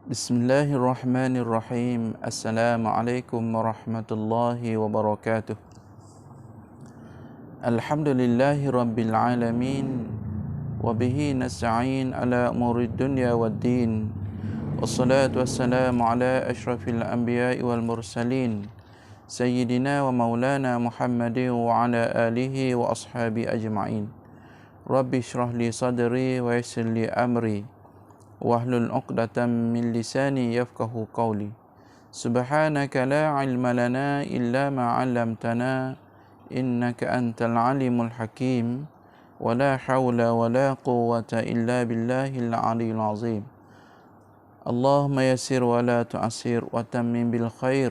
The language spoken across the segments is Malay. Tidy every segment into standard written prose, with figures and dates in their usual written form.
Bismillahirrahmanirrahim. Assalamualaikum warahmatullahi wabarakatuh. Alhamdulillahi rabbil alamin. Wabihi nasta'in ala umurid dunya waddin. Wassalatu wassalamu ala ashrafil anbiya'i wal mursalin. Sayyidina wa maulana Muhammadin wa ala alihi wa ashabi ajma'in. Rabbi shrah li sadri wa yassir li amri. Wahlul 'uqdatam min lisani yafqahu qawli. Subhanaka la 'ilma lana illa ma 'allamtana innaka antal 'alimul hakim. Wa la hawla wa la quwwata illa billahil 'aliyyil 'azim. Allahumma yassir wa la tu'assir wa tammim bil khair.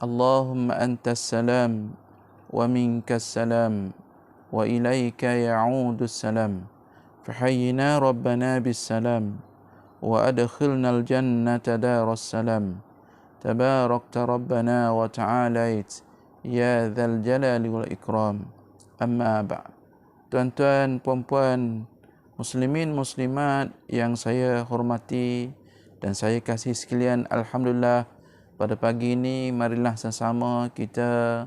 Allahumma antas salam wa minkas salam wa ilaika ya'udus salam. فحينا ربنا بالسلام وأدخلنا الجنة دار السلام تباركت ربنا وتعاليت يا ذا الجلال والإكرام أما بعد. Tuan-tuan, puan-puan, muslimin, muslimat yang saya hormati dan saya kasih sekalian, Alhamdulillah, pada pagi ini marilah sama-sama kita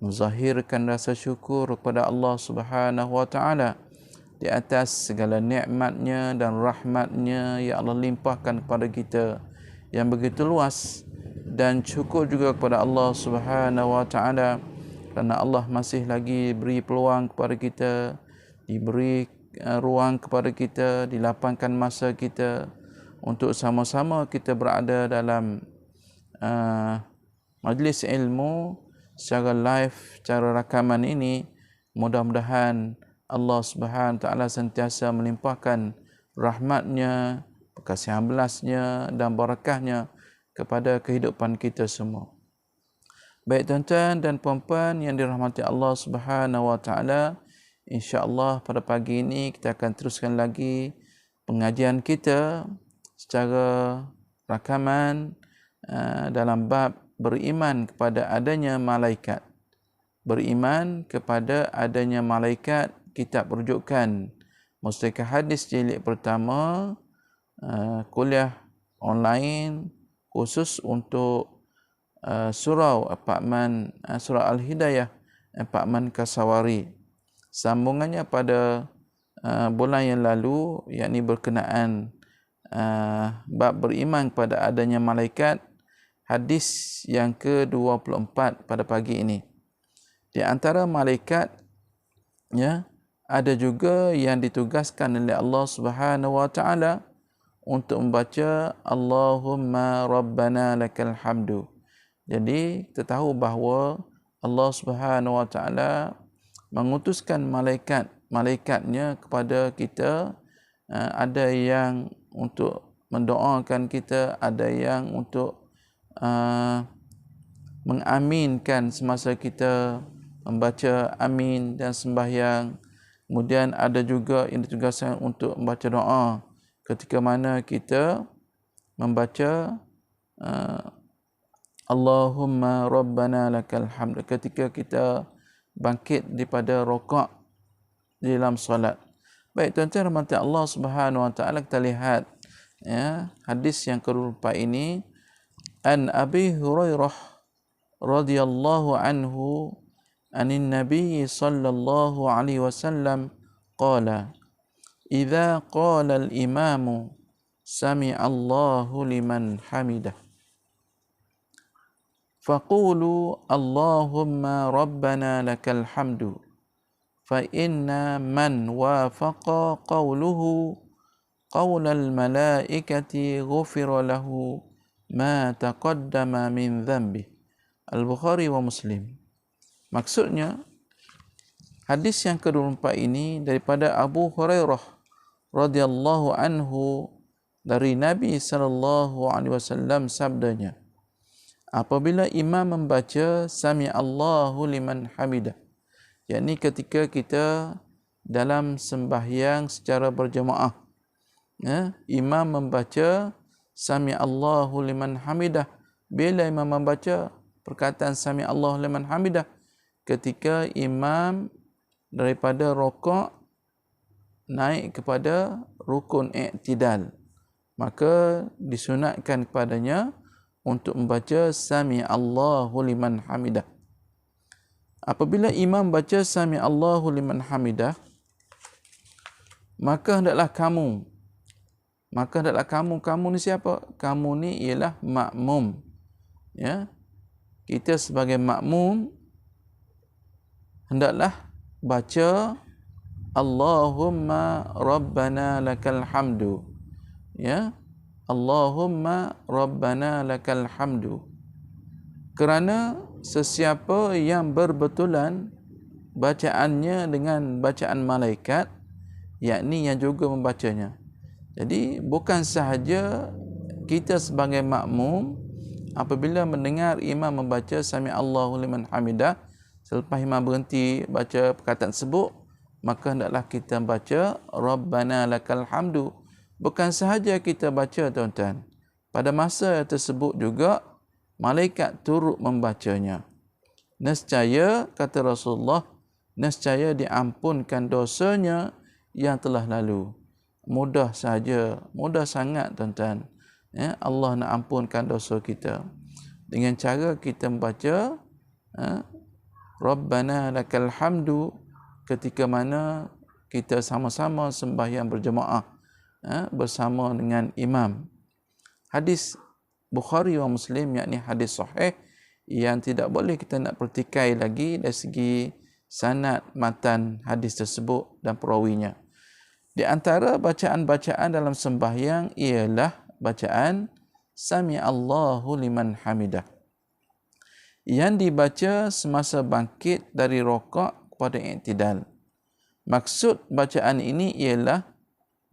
menzahirkan rasa syukur kepada Allah Subhanahu wa taala di atas segala nikmatnya dan rahmatnya yang Allah limpahkan kepada kita yang begitu luas, dan syukur juga kepada Allah Subhanahu wa taala kerana Allah masih lagi beri peluang kepada kita, diberi ruang kepada kita, dilapangkan masa kita untuk sama-sama kita berada dalam majlis ilmu secara live, secara rakaman ini. Mudah-mudahan Allah Subhanahu Taala sentiasa melimpahkan rahmatnya, kasihan belasnya dan barakahnya kepada kehidupan kita semua. Baik tuan-tuan dan puan-puan yang dirahmati Allah Subhanahu Wa Taala, insya-Allah pada pagi ini kita akan teruskan lagi pengajian kita secara rakaman dalam bab beriman kepada adanya malaikat. Beriman kepada adanya malaikat, kitab rujukan Mustakah Hadis jilid pertama, kuliah online khusus untuk surau apartmen surah Al-Hidayah, apartmen Kasawari. Sambungannya pada bulan yang lalu, yakni berkenaan bab beriman kepada adanya malaikat, hadis yang ke-24 pada pagi ini. Di antara malaikat, ya, ada juga yang ditugaskan oleh Allah Subhanahu wa taala untuk membaca Allahumma rabbana lakal hamdu. Jadi kita tahu bahawa Allah Subhanahu wa taala mengutuskan malaikatnya kepada kita, ada yang untuk mendoakan kita, ada yang untuk mengaminkan semasa kita membaca amin dan sembahyang. Kemudian ada juga yang ditugaskan untuk membaca doa ketika mana kita membaca Allahumma rabbana lakal hamd, ketika kita bangkit daripada rakaat di dalam solat. Baik tuan-tuan rahmati Allah Subhanahu wa taala, kita lihat ya hadis yang ke-24 ini. An Abi Hurairah radhiyallahu anhu anin Nabi sallallahu alaihi wasallam qala idza qala al-imamu sami'a Allahu liman hamidah faqulu Allahumma rabbana lakal hamdu fa inna man wafaqa qawluhu qawlal malaikati ghufira lahu ma taqaddama min dhanbi. Al-Bukhari wa Muslim. Maksudnya, hadis yang ke-24 ini daripada Abu Hurairah radhiyallahu anhu dari Nabi sallallahu alaihi wasallam, sabdanya, apabila imam membaca sami Allahu liman hamidah, yakni ketika kita dalam sembahyang secara berjemaah, ya, imam membaca sami Allahu liman hamidah. Bila imam membaca perkataan sami Allahu liman hamidah, ketika imam daripada rokok naik kepada rukun i'tidal. maka disunatkan kepadanya untuk membaca Sami Allahu liman hamidah. Apabila imam baca Sami Allahu liman hamidah, maka hendaklah kamu ni siapa? Kamu ni ialah makmum. Ya. Kita sebagai makmum hendaklah baca Allahumma Rabbana lakal hamdu. Ya. Allahumma Rabbana lakal hamdu. Kerana sesiapa yang berbetulan bacaannya dengan bacaan malaikat, yakni yang juga membacanya. Jadi bukan sahaja kita sebagai makmum apabila mendengar imam membaca Sami Allahu liman hamidah, selepas imam berhenti baca perkataan tersebut, maka hendaklah kita baca Rabbana lakal hamdu. Bukan sahaja kita baca, tuan-tuan, pada masa tersebut juga malaikat turut membacanya. Nescaya, kata Rasulullah, nescaya diampunkan dosanya yang telah lalu. Mudah saja, mudah sangat, tuan-tuan. Ya, Allah nak ampunkan dosa kita dengan cara kita membaca Rabbana lakal hamdu ketika mana kita sama-sama sembahyang berjemaah bersama dengan imam. Hadis Bukhari wa Muslim, yakni hadis sahih yang tidak boleh kita nak pertikai lagi dari segi sanad matan hadis tersebut dan perawinya. Di antara bacaan-bacaan dalam sembahyang ialah bacaan Sami Allahu liman hamidah yang dibaca semasa bangkit dari rakaat kepada i'tidal. Maksud bacaan ini ialah,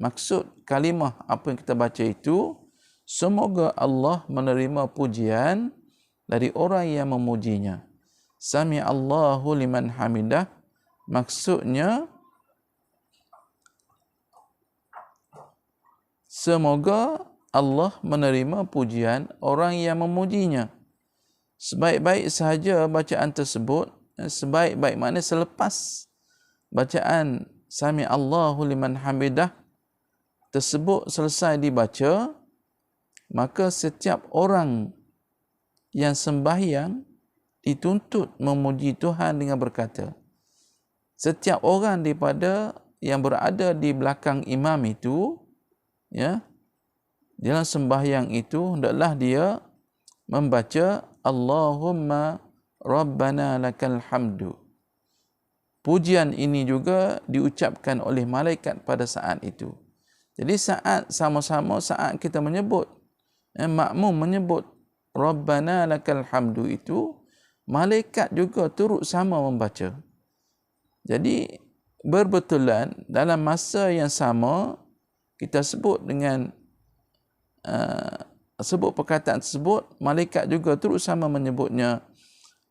maksud kalimah apa yang kita baca itu, semoga Allah menerima pujian dari orang yang memujinya. Sami Allahu liman hamidah, maksudnya semoga Allah menerima pujian orang yang memujinya. Sebaik-baik sahaja bacaan tersebut, sebaik-baik makna selepas bacaan Sami Allahu liman hamidah tersebut selesai dibaca, maka setiap orang yang sembahyang dituntut memuji Tuhan dengan berkata, setiap orang daripada yang berada di belakang imam itu, ya, dalam sembahyang itu hendaklah dia membaca Allahumma Rabbana lakal hamdu. Pujian ini juga diucapkan oleh malaikat pada saat itu. Jadi saat sama-sama saat kita menyebut, makmum menyebut Rabbana lakal hamdu itu, malaikat juga turut sama membaca. Jadi berbetulan dalam masa yang sama kita sebut dengan sebut perkataan tersebut, malaikat juga turut sama menyebutnya.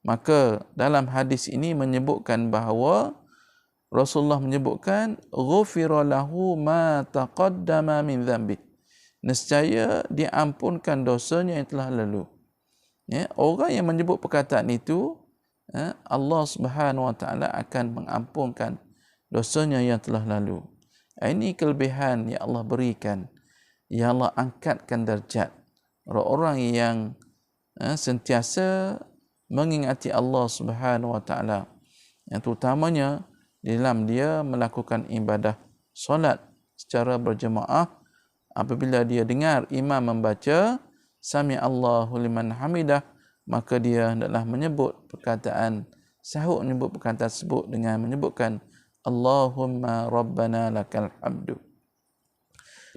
Maka dalam hadis ini menyebutkan bahawa Rasulullah menyebutkan ghufira lahu ma taqaddama min dhanbi. Nescaya diampunkan dosanya yang telah lalu. Ya, orang yang menyebut perkataan itu, Allah Subhanahu wa taala akan mengampunkan dosanya yang telah lalu. Ini kelebihan yang Allah berikan. Yang Allah angkatkan darjat orang-orang yang sentiasa mengingati Allah Subhanahu wa taala, yang terutamanya dalam dia melakukan ibadah solat secara berjemaah. Apabila dia dengar imam membaca Sami Allahu liman hamidah, maka dia hendaklah menyebut perkataan, sahut menyebut perkataan tersebut dengan menyebutkan Allahumma Rabbana lakal hamdu.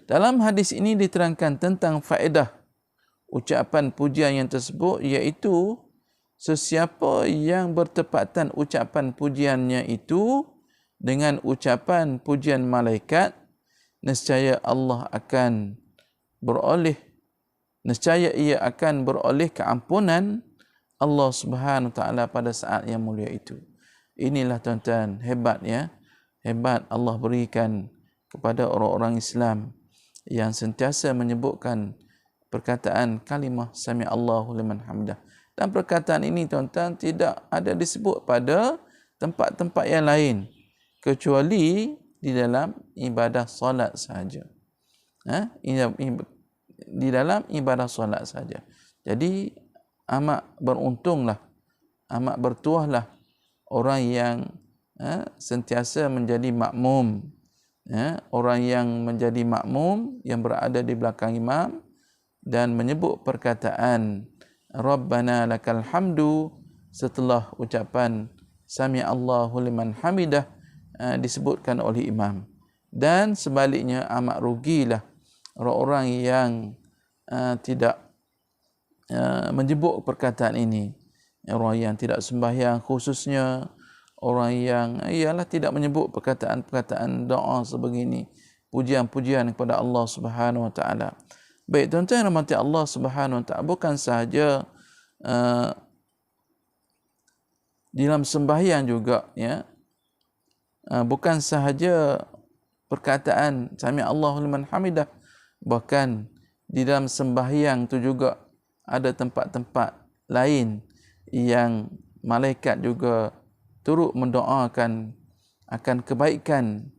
Dalam hadis ini diterangkan tentang faedah ucapan pujian yang tersebut, iaitu sesiapa yang bertepatan ucapan pujiannya itu dengan ucapan pujian malaikat, nescaya Allah akan beroleh, nescaya ia akan beroleh keampunan Allah Subhanahu wa taala pada saat yang mulia itu. Inilah tuan-tuan hebat, ya. Hebat Allah berikan kepada orang-orang Islam yang sentiasa menyebutkan perkataan kalimah Sami Allahu liman hamidah. Dan perkataan ini, tuan-tuan, tidak ada disebut pada tempat-tempat yang lain kecuali di dalam ibadah solat sahaja. di dalam ibadah solat saja. Jadi amat beruntunglah, amat bertuahlah orang yang sentiasa menjadi makmum. Orang yang menjadi makmum, yang berada di belakang imam dan menyebut perkataan Rabbana lakal hamdu setelah ucapan Sami Allahu liman hamidah disebutkan oleh imam. Dan sebaliknya amat rugilah orang-orang yang tidak menyebut perkataan ini. Orang yang tidak sembahyang khususnya, orang yang ialah tidak menyebut perkataan-perkataan doa sebegini, pujian-pujian kepada Allah Subhanahu Wa Taala. Baik, tuan-tuan yang rahmati Allah Subhanahu Wa Taala, bukan sahaja dalam sembahyang juga, ya, bukan sahaja perkataan Sami Allahu liman hamidah, bahkan di dalam sembahyang tu juga ada tempat-tempat lain yang malaikat juga turut mendoakan akan kebaikan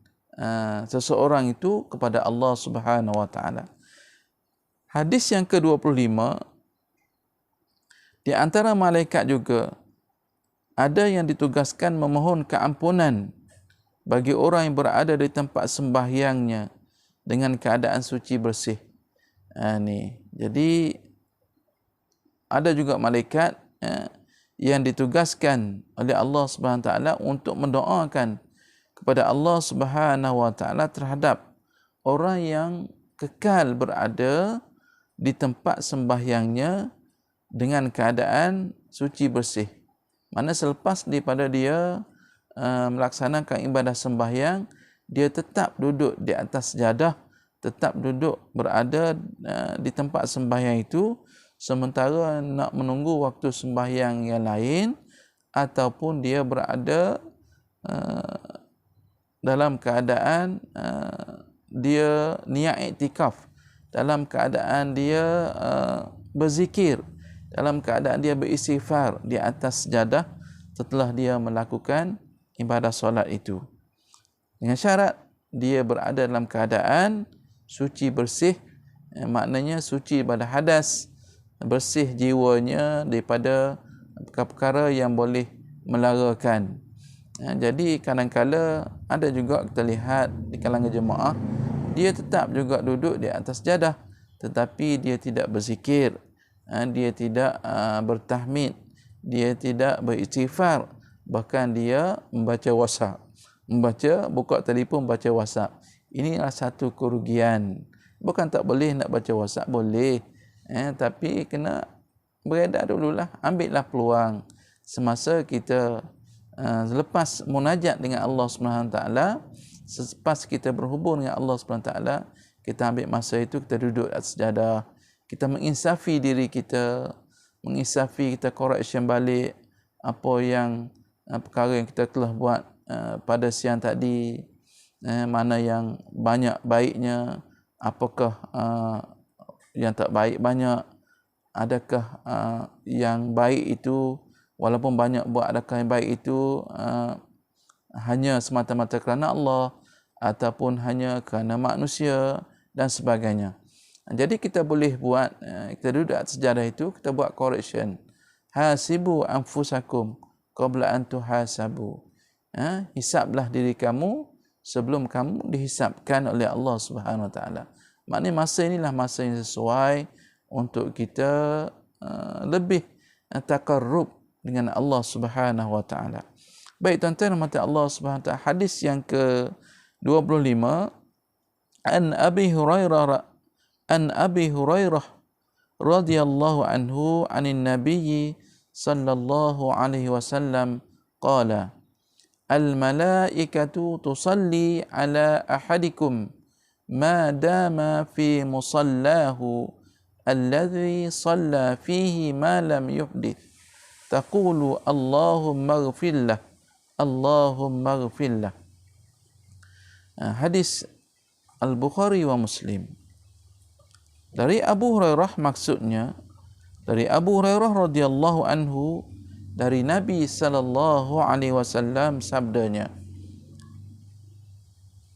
seseorang itu kepada Allah Subhanahu Wa Taala. Hadis yang ke-25, di antara malaikat juga ada yang ditugaskan memohon keampunan bagi orang yang berada di tempat sembahyangnya dengan keadaan suci bersih. Jadi ada juga malaikat yang ditugaskan oleh Allah Subhanahu Wa Taala untuk mendoakan kepada Allah Subhanahu Wa Taala terhadap orang yang kekal berada di tempat sembahyangnya dengan keadaan suci bersih. Mana selepas daripada dia melaksanakan ibadah sembahyang, dia tetap duduk di atas sejadah, tetap duduk berada di tempat sembahyang itu sementara nak menunggu waktu sembahyang yang lain, ataupun dia berada dalam keadaan dia niat iktikaf, dalam keadaan dia berzikir, dalam keadaan dia beristighfar di atas sejadah setelah dia melakukan ibadah solat itu. Dengan syarat dia berada dalam keadaan suci bersih, maknanya suci daripada hadas, bersih jiwanya daripada perkara-perkara yang boleh melarakan. Jadi kadang-kala ada juga kita lihat di kalangan jemaah, dia tetap juga duduk di atas jadah, tetapi dia tidak berzikir, dia tidak bertahmid, dia tidak beristighfar, bahkan dia membaca WhatsApp, buka telefon, baca WhatsApp. Inilah satu kerugian. Bukan tak boleh nak baca WhatsApp, boleh. Tapi kena beredar dululah. Ambillah peluang semasa kita selepas munajat dengan Allah SWT, selepas kita berhubung dengan Allah SWT, kita ambil masa itu, kita duduk atas sejadah, kita menginsafi diri kita, menginsafi, kita correction balik apa yang perkara yang kita telah buat pada siang tadi, mana yang banyak baiknya, apakah yang tak baik banyak, adakah yang baik itu walaupun banyak buat, adakah yang baik itu hanya semata-mata kerana Allah ataupun hanya kerana manusia dan sebagainya. Jadi kita boleh buat, kita duduk atas sejadah itu, kita buat correction. Hasibu anfusakum qabla an tuhasabu. Hisablah diri kamu sebelum kamu dihisabkan oleh Allah Subhanahu Wa Taala. Maknanya masa inilah masa yang sesuai untuk kita lebih taqarrub dengan Allah Subhanahu Wa Taala. Baik tuan-tuan rahmati Allah Subhanahu Wa Taala, hadis yang ke-25, an Abi Hurairah radhiyallahu anhu anin Nabi sallallahu alaihi wasallam qala al malaikatu tusalli ala ahadikum ma dama fi musallahu alladhi salla fihi ma lam yuhdith taqulu Allahumma ighfirlah Allahumma ighfirlah. Hadis Al-Bukhari wa Muslim. Dari Abu Hurairah, maksudnya dari Abu Hurairah radhiyallahu anhu, dari Nabi sallallahu alaihi wasallam sabdanya,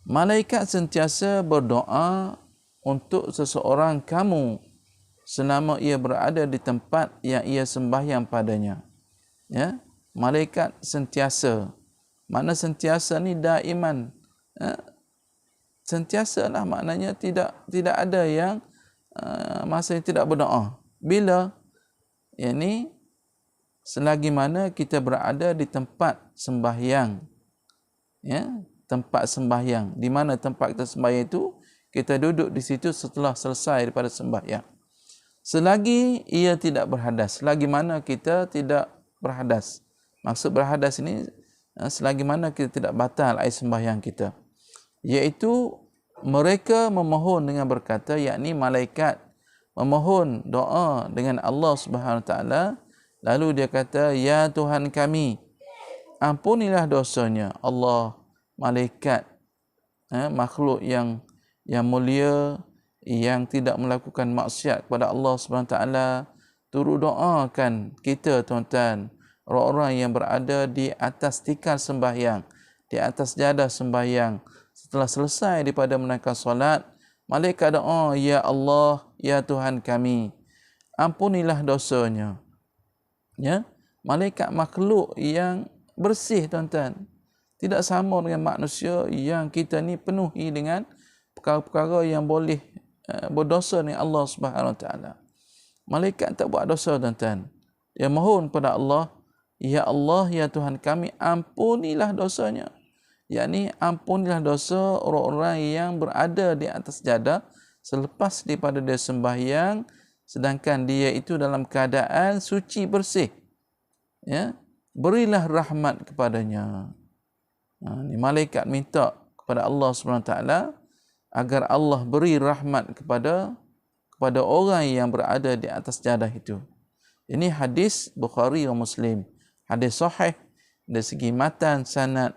malaikat sentiasa berdoa untuk seseorang kamu selama ia berada di tempat yang ia sembahyang padanya. Ya, malaikat sentiasa. Makna sentiasa ni daiman. Sentiasa lah maknanya tidak ada yang masa yang tidak berdoa. Bila? Yakni selagi mana kita berada di tempat sembahyang. Ya, tempat sembahyang. Di mana tempat kita sembahyang itu, kita duduk di situ setelah selesai daripada sembahyang. Selagi ia tidak berhadas. Selagi mana kita tidak berhadas. Maksud berhadas ini, selagi mana kita tidak batal air sembahyang kita. Iaitu mereka memohon dengan berkata, yakni malaikat memohon doa dengan Allah Subhanahu Wa Taala, lalu dia kata, ya Tuhan kami, ampunilah dosanya. Allah, malaikat, makhluk yang mulia, yang tidak melakukan maksiat kepada Allah Subhanahu Wa Taala, turut doakan kita tuan-tuan, orang-orang yang berada di atas tikar sembahyang, di atas jadah sembahyang. Setelah selesai daripada menunaikan solat, malaikat doa, ya Allah, ya Tuhan kami, ampunilah dosanya. Ya, malaikat makhluk yang bersih tuan-tuan. Tidak sama dengan manusia yang kita ni penuhi dengan perkara-perkara yang boleh berdosa dengan Allah Subhanahu Wa Taala. Malaikat tak buat dosa tuan-tuan. Dia mohon pada Allah, ya Allah, ya Tuhan kami, ampunilah dosanya. Yakni ampunilah dosa orang-orang yang berada di atas jadah selepas daripada dia sembahyang, sedangkan dia itu dalam keadaan suci bersih. Ya, berilah rahmat kepadanya. Ni malaikat minta kepada Allah SWT agar Allah beri rahmat kepada orang yang berada di atas jadah itu. Ini hadis Bukhari dan Muslim. Hadis sahih dari segi matan, sanad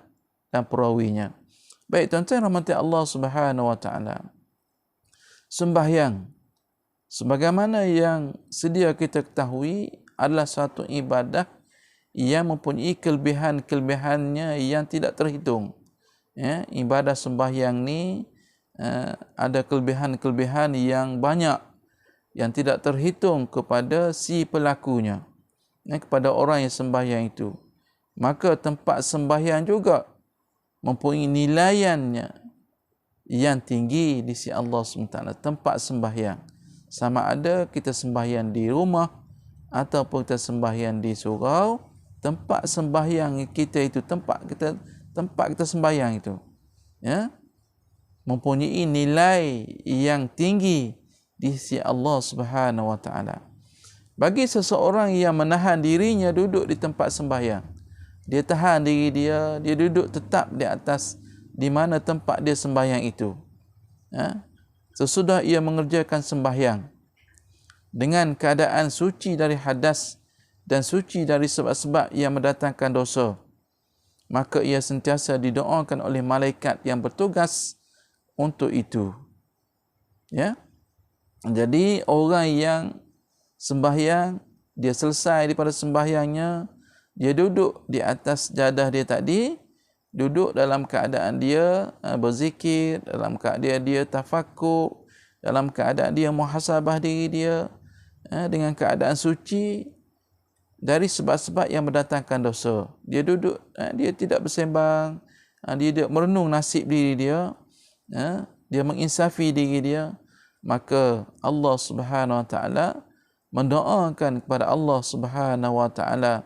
dan perawinya. Baik tuan-tuan rahmati Allah Subhanahu Wa Taala. Sembahyang, sebagaimana yang sedia kita ketahui, adalah satu ibadah yang mempunyai kelebihan-kelebihannya yang tidak terhitung. Ya, ibadah sembahyang ni ada kelebihan-kelebihan yang banyak yang tidak terhitung kepada si pelakunya, kepada orang yang sembahyang itu. Maka tempat sembahyang juga mempunyai nilaiannya yang tinggi di sisi Allah SWT. Tempat sembahyang, sama ada kita sembahyang di rumah ataupun kita sembahyang di surau, tempat sembahyang kita itu, tempat kita sembahyang itu, ya, mempunyai nilai yang tinggi di sisi Allah Subhanahu Wa Taala. Bagi seseorang yang menahan dirinya duduk di tempat sembahyang, dia tahan diri dia duduk tetap di atas di mana tempat dia sembahyang itu. Ya, sesudah ia mengerjakan sembahyang dengan keadaan suci dari hadas dan suci dari sebab-sebab yang mendatangkan dosa, maka ia sentiasa didoakan oleh malaikat yang bertugas untuk itu. Ya. Jadi orang yang sembahyang, dia selesai daripada sembahyangnya, dia duduk di atas jadah dia tadi, duduk dalam keadaan dia berzikir, dalam keadaan dia tafakur, dalam keadaan dia muhasabah diri dia, dengan keadaan suci dari sebab-sebab yang mendatangkan dosa. Dia duduk, dia tidak bersembang, dia merenung nasib diri dia, dia menginsafi diri dia, maka Allah Subhanahu Wa Taala mendoakan kepada Allah Subhanahu Wa Taala,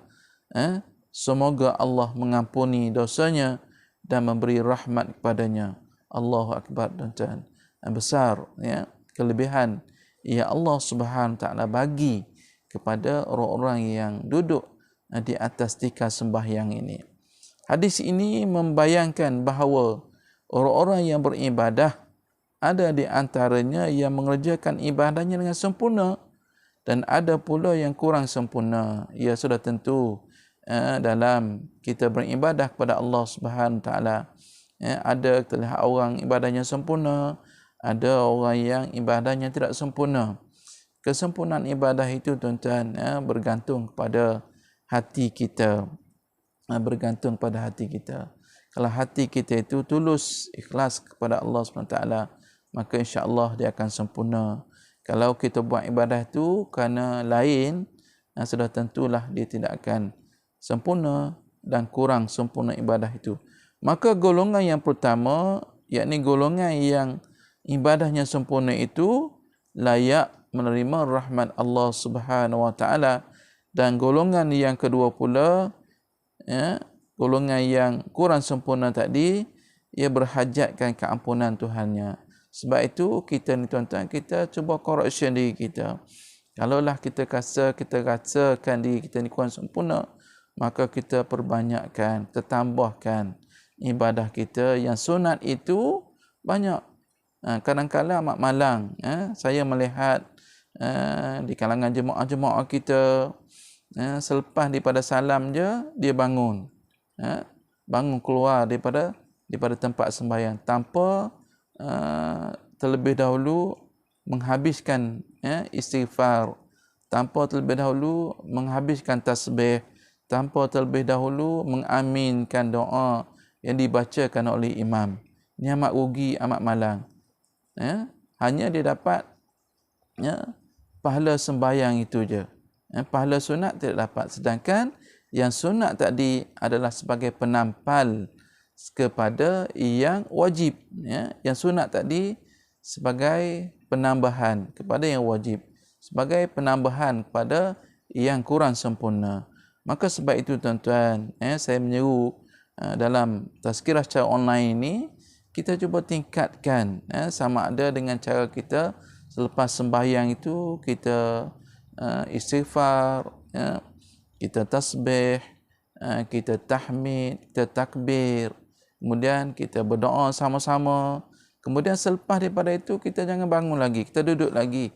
semoga Allah mengampuni dosanya dan memberi rahmat kepadanya. Allahu Akbar, tuan-tuan. Besar, ya, kelebihan yang Allah Subhanahu Wa Taala bagi kepada orang-orang yang duduk di atas tikar sembahyang ini. Hadis ini membayangkan bahawa orang-orang yang beribadah, ada di antaranya yang mengerjakan ibadahnya dengan sempurna dan ada pula yang kurang sempurna. Ya, sudah tentu dalam kita beribadah kepada Allah Subhanahu Wa Taala, ada kita lihat orang ibadahnya sempurna, ada orang yang ibadahnya tidak sempurna. Kesempurnaan ibadah itu tuan-tuan, bergantung kepada hati kita, bergantung pada hati kita. Kalau hati kita itu tulus, ikhlas kepada Allah SWT, maka insya-Allah dia akan sempurna. Kalau kita buat ibadah tu kerana lain, sudah tentulah dia tidak akan sempurna dan kurang sempurna ibadah itu. Maka golongan yang pertama, yakni golongan yang ibadahnya sempurna itu layak menerima rahmat Allah Subhanahu wa taala, dan golongan yang kedua pula, golongan yang kurang sempurna tadi, ia berhajatkan keampunan Tuhannya. Sebab itu kita ni tuan-tuan, kita cuba correction diri kita. Kalaulah kita rasakan diri kita ni kurang sempurna, maka kita perbanyakkan, kita tambahkan ibadah kita. Yang sunat itu banyak. Kadang-kadang amat malang. Saya melihat di kalangan jemaah-jemaah kita, selepas daripada salam je, dia bangun. Bangun keluar daripada tempat sembahyang tanpa terlebih dahulu menghabiskan istighfar, tanpa terlebih dahulu menghabiskan tasbih, tanpa terlebih dahulu mengaminkan doa yang dibacakan oleh imam. Ini amat rugi, amat malang. Hanya dia dapat pahala sembahyang itu je. Pahala sunat tidak dapat. Sedangkan yang sunat tadi adalah sebagai penampal kepada yang wajib. Yang sunat tadi sebagai penambahan kepada yang wajib, sebagai penambahan kepada yang kurang sempurna. Maka sebab itu tuan-tuan, saya menyeru dalam tazkirah secara online ini, kita cuba tingkatkan, sama ada dengan cara kita selepas sembahyang itu kita istighfar, kita tasbih, kita tahmid, kita takbir, kemudian kita berdoa sama-sama. Kemudian selepas daripada itu, kita jangan bangun lagi, kita duduk lagi.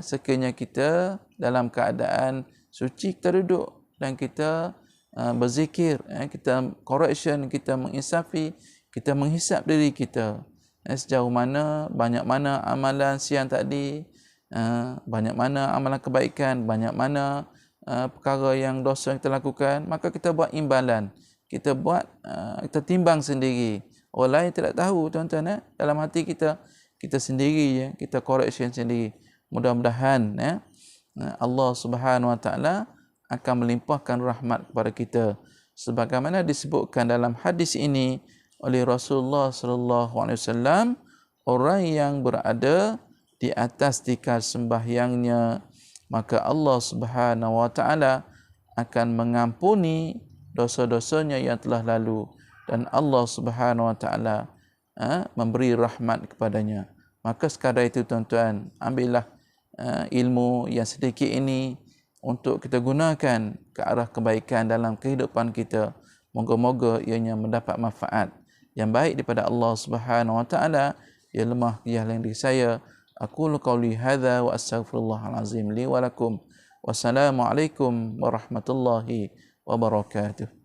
Sekiranya kita dalam keadaan suci, kita duduk dan kita berzikir, kita correction, kita menginsafi, kita menghisap diri kita. Sejauh mana, banyak mana amalan siang tadi, banyak mana amalan kebaikan, banyak mana perkara yang dosa yang kita lakukan, maka kita buat imbalan. Kita timbang sendiri. Orang lain tidak tahu tuan-tuan, dalam hati kita sendiri, kita correction sendiri. Mudah-mudahan Allah Subhanahu wa taala akan melimpahkan rahmat kepada kita, sebagaimana disebutkan dalam hadis ini oleh Rasulullah sallallahu alaihi wasallam, orang yang berada di atas tikar sembahyangnya, maka Allah Subhanahu wa taala akan mengampuni dosa-dosanya yang telah lalu, dan Allah Subhanahu wa taala memberi rahmat kepadanya. Maka sekadar itu tuan-tuan, ambillah ilmu yang sedikit ini untuk kita gunakan ke arah kebaikan dalam kehidupan kita. Moga-moga ianya mendapat manfaat yang baik daripada Allah Subhanahu wa taala. Ya lemah yang diri saya. Aqulu qauli hadza wa astaghfirullahal azim li wa lakum. Wassalamualaikum warahmatullahi wabarakatuh.